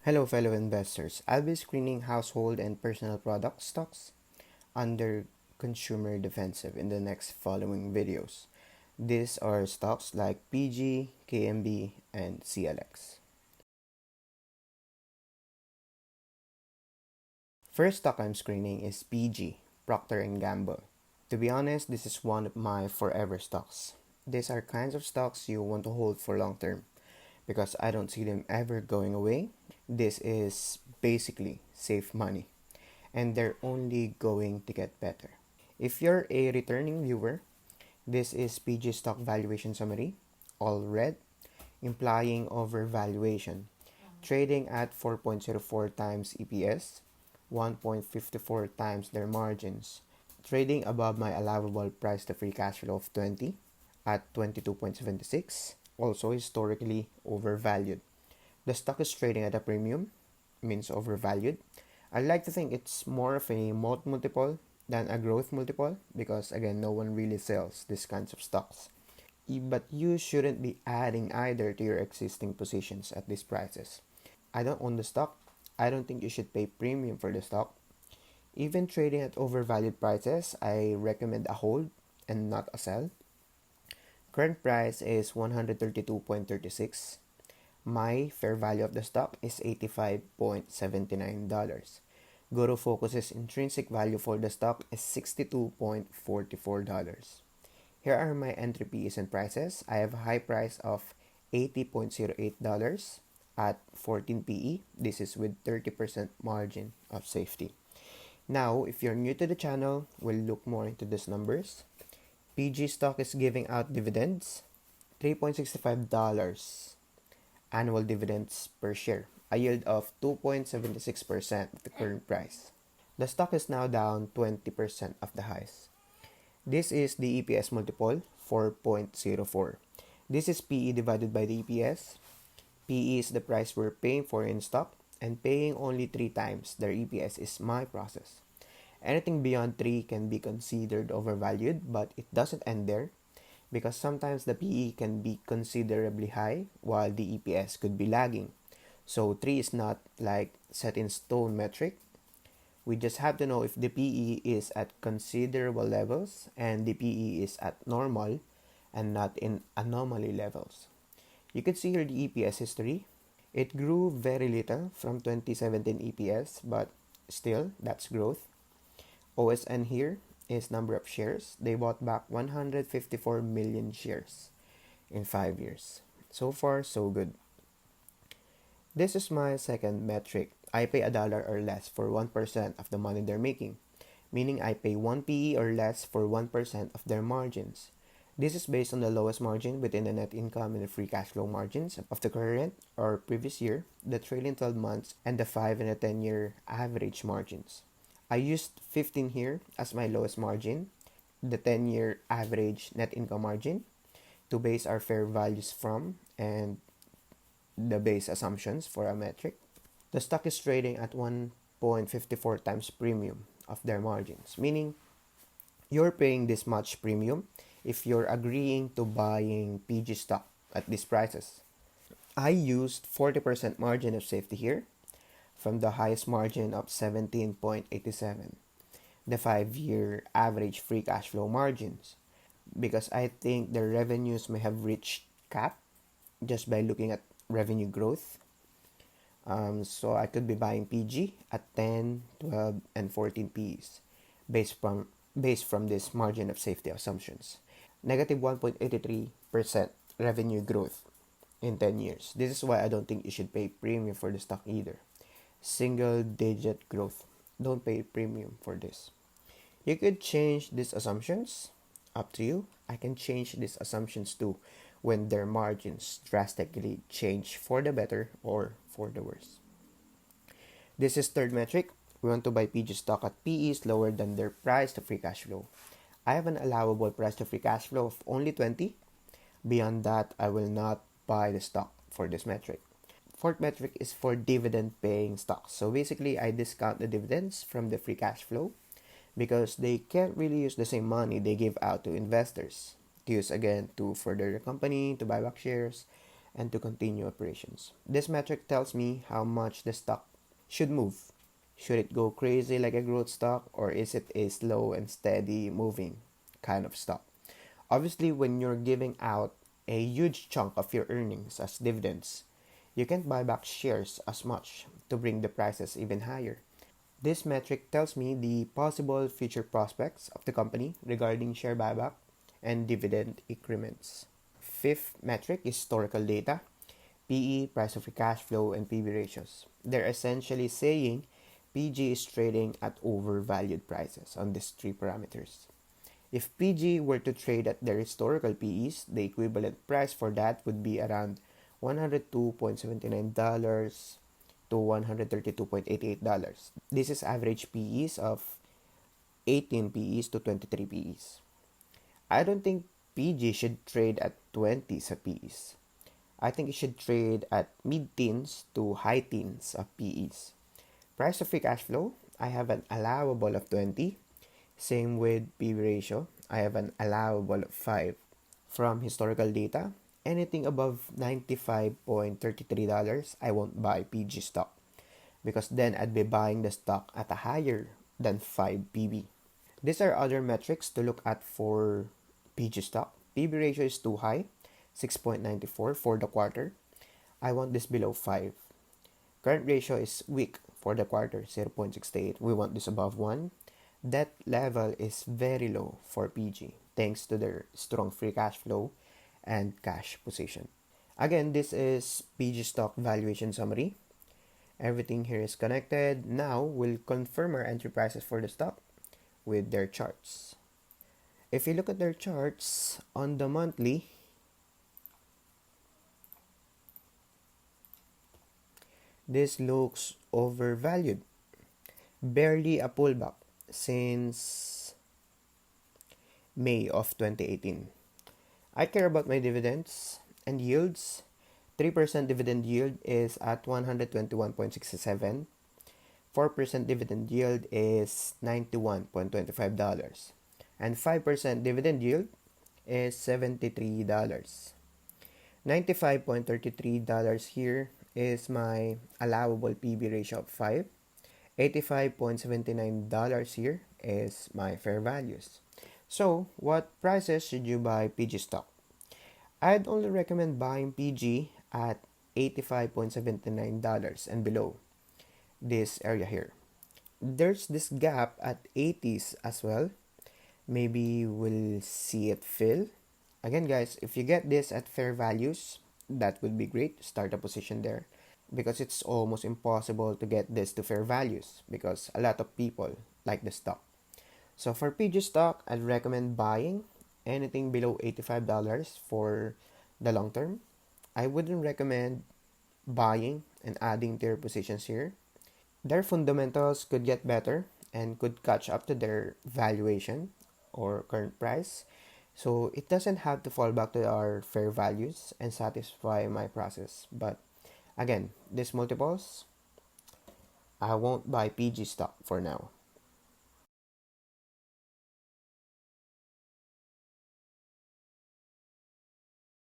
Hello, fellow investors. I'll be screening household and personal product stocks under consumer defensive in the next following videos. These are stocks like PG, KMB, and CLX. First stock I'm screening is PG, Procter& Gamble. To be honest, this is one of my forever stocks. These are kinds of stocks you want to hold for long term because I don't see them ever going away. This is basically safe money, and they're only going to get better. If you're a returning viewer, this is PG stock valuation summary, all red, implying overvaluation, trading at 4.04 times EPS, 1.54 times their margins, trading above my allowable price to free cash flow of 20 at 22.76, also historically overvalued. The stock is trading at a premium, means overvalued. I like to think it's more of a moat multiple than a growth multiple because again, no one really sells these kinds of stocks. But you shouldn't be adding either to your existing positions at these prices. I don't own the stock. I don't think you should pay premium for the stock. Even trading at overvalued prices, I recommend a hold and not a sell. Current price is 132.36. My fair value of the stock is $85.79. Guru Focus's intrinsic value for the stock is $62.44. Here are my entry PEs and prices. I have a high price of $80.08 at 14 PE. This is with 30% margin of safety. Now, if you're new to the channel, we'll look more into these numbers. PG stock is giving out dividends, $3.65 annual dividends per share, a yield of 2.76% of the current price. The stock is now down 20% of the highs. This is the EPS multiple, 4.04. This is PE divided by the EPS. PE is the price we're paying for in stock, and paying only 3 times their EPS is my process. Anything beyond 3 can be considered overvalued, but it doesn't end there because sometimes the PE can be considerably high while the EPS could be lagging. So 3 is not like set in stone metric. We just have to know if the PE is at considerable levels and the PE is at normal and not in anomaly levels. You can see here the EPS history. It grew very little from 2017 EPS, but still, that's growth. OSN here is number of shares. They bought back 154 million shares in 5 years. So far, so good. This is my second metric. I pay $1 or less for 1% of the money they're making, meaning I pay 1 PE or less for 1% of their margins. This is based on the lowest margin within the net income and the free cash flow margins of the current or previous year, the trailing 12 months, and the 5 and the 10-year average margins. I used 15 here as my lowest margin, the 10-year average net income margin, to base our fair values from and the base assumptions for a metric. The stock is trading at 1.54 times premium of their margins, meaning you're paying this much premium if you're agreeing to buying PG stock at these prices. I used 40% margin of safety here from the highest margin of 17.87, the 5-year average free cash flow margins, because I think the revenues may have reached cap just by looking at revenue growth. So I could be buying PG at 10, 12, and 14 Ps based from this margin of safety assumptions. Negative 1.83% revenue growth in 10 years. This is why I don't think you should pay premium for the stock either. Single digit growth. Don't pay premium for this. You could change these assumptions. Up to you. I can change these assumptions too when their margins drastically change for the better or for the worse. This is third metric. We want to buy PG stock at PEs lower than their price to free cash flow. I have an allowable price to free cash flow of only 20. Beyond that, I will not buy the stock for this metric. Fourth metric is for dividend paying stocks. So basically, I discount the dividends from the free cash flow because they can't really use the same money they give out to investors to use again to further the company, to buy back shares, and to continue operations. This metric tells me how much the stock should move. Should it go crazy like a growth stock, or is it a slow and steady moving kind of stock? Obviously, when you're giving out a huge chunk of your earnings as dividends, you can't buy back shares as much to bring the prices even higher. This metric tells me the possible future prospects of the company regarding share buyback and dividend increments. Fifth metric is historical data: PE, price of free cash flow, and PB ratios. They're essentially saying PG is trading at overvalued prices on these three parameters. If PG were to trade at their historical PEs, the equivalent price for that would be around $102.79 to $132.88. This is average PEs of 18 PEs to 23 PEs. I don't think PG should trade at 20s of PEs. I think it should trade at mid-teens to high teens of PEs. Price of free cash flow, I have an allowable of 20. Same with PB ratio, I have an allowable of 5. From historical data, anything above $95.33, I won't buy PG stock because then I'd be buying the stock at a higher than 5 PB. These are other metrics to look at for PG stock. PB ratio is too high, 6.94 for the quarter. I want this below 5. Current ratio is weak for the quarter, 0.68. We want this above 1. Debt level is very low for PG thanks to their strong free cash flow and cash position. Again, this is PG stock valuation summary. Everything here is connected. Now we'll confirm our entry prices for the stock with their charts. If you look at their charts on the monthly, this looks overvalued. Barely a pullback since May of 2018. I care about my dividends and yields. 3% dividend yield is at 121.67. 4% dividend yield is $91.25. And 5% dividend yield is $73. $95.33 here is my allowable PB ratio of 5. $85.79 here is my fair values. So, what prices should you buy PG stock? I'd only recommend buying PG at $85.79 and below this area here. There's this gap at 80s as well. Maybe we'll see it fill. Again, guys, if you get this at fair values, that would be great. Start a position there because it's almost impossible to get this to fair values because a lot of people like the stock. So for PG stock, I'd recommend buying anything below $85 for the long term. I wouldn't recommend buying and adding to your positions here. Their fundamentals could get better and could catch up to their valuation or current price. So it doesn't have to fall back to our fair values and satisfy my process. But again, these multiples, I won't buy PG stock for now.